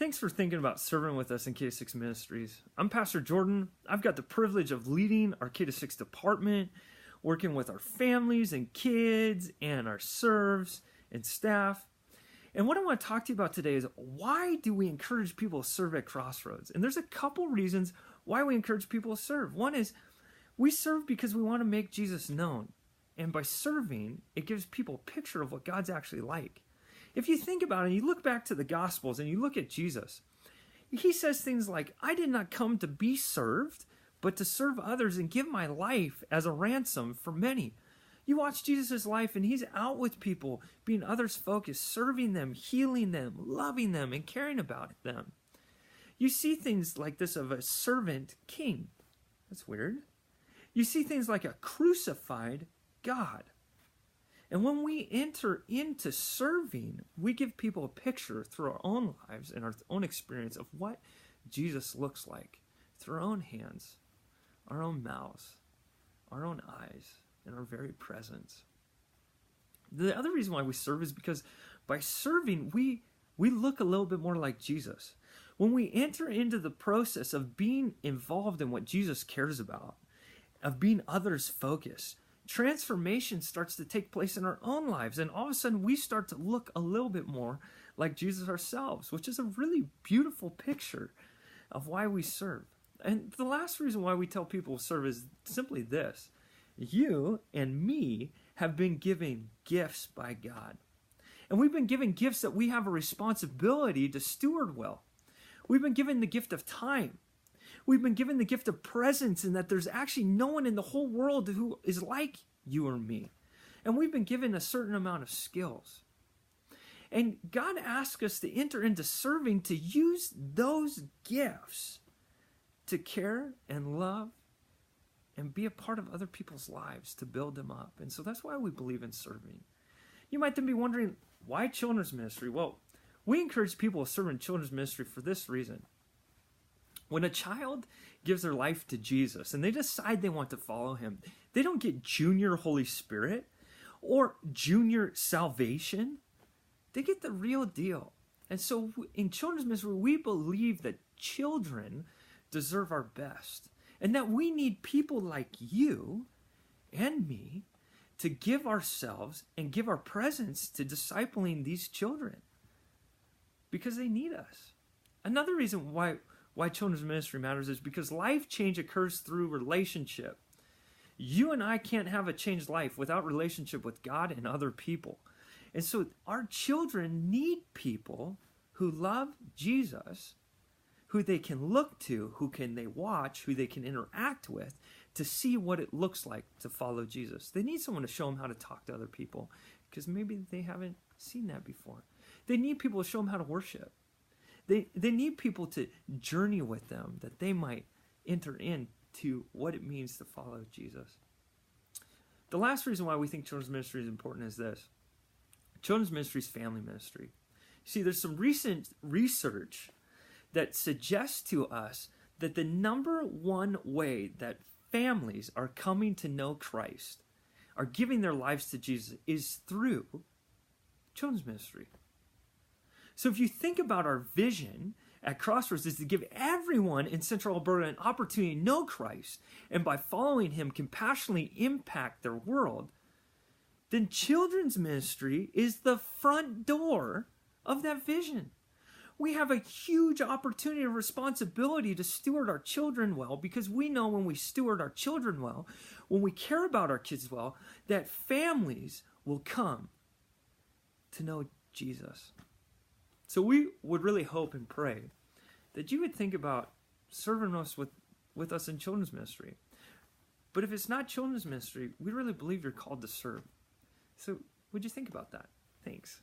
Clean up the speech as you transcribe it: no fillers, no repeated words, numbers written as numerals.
Thanks for thinking about serving with us in K-6 Ministries. I'm Pastor Jordan. I've got the privilege of leading our K-6 department, working with our families and kids and our serves and staff. And what I want to talk to you about today is, why do we encourage people to serve at Crossroads? And there's a couple reasons why we encourage people to serve. One is, we serve because we want to make Jesus known. And by serving, it gives people a picture of what God's actually like. If you think about it, you look back to the Gospels and you look at Jesus, he says things like, I did not come to be served, but to serve others and give my life as a ransom for many. You watch Jesus' life and he's out with people, being others focused, serving them, healing them, loving them, and caring about them. You see things like this of a servant king. That's weird. You see things like a crucified God. And when we enter into serving, we give people a picture through our own lives and our own experience of what Jesus looks like through our own hands, our own mouths, our own eyes, and our very presence. The other reason why we serve is because by serving, we look a little bit more like Jesus. When we enter into the process of being involved in what Jesus cares about, of being others focused, transformation starts to take place in our own lives, and all of a sudden we start to look a little bit more like Jesus ourselves, which is a really beautiful picture of why we serve. And the last reason why we tell people to serve is simply this: you and me have been given gifts by God, and we've been given gifts that we have a responsibility to steward well. We've been given the gift of time. We've been given the gift of presence, and that there's actually no one in the whole world who is like you or me. And we've been given a certain amount of skills. And God asks us to enter into serving, to use those gifts to care and love and be a part of other people's lives, to build them up. And so that's why we believe in serving. You might then be wondering, why children's ministry? Well, we encourage people to serve in children's ministry for this reason. When a child gives their life to Jesus and they decide they want to follow him, they don't get junior Holy Spirit or junior salvation. They get the real deal. And so in children's ministry, we believe that children deserve our best, and that we need people like you and me to give ourselves and give our presence to discipling these children, because they need us. Another reason why children's ministry matters is because life change occurs through relationship. You and I can't have a changed life without relationship with God and other people. And so our children need people who love Jesus, who they can look to, who can they watch, who they can interact with, to see what it looks like to follow Jesus. They need someone to show them how to talk to other people, because maybe they haven't seen that before. They need people to show them how to worship. They need people to journey with them, that they might enter into what it means to follow Jesus. The last reason why we think children's ministry is important is this: children's ministry is family ministry. See, there's some recent research that suggests to us that the number one way that families are coming to know Christ, are giving their lives to Jesus, is through children's ministry. So if you think about our vision at Crossroads is to give everyone in Central Alberta an opportunity to know Christ, and by following him compassionately impact their world, then children's ministry is the front door of that vision. We have a huge opportunity and responsibility to steward our children well, because we know when we steward our children well, when we care about our kids well, that families will come to know Jesus. So we would really hope and pray that you would think about serving us with us in children's ministry. But if it's not children's ministry, we really believe you're called to serve. So would you think about that? Thanks.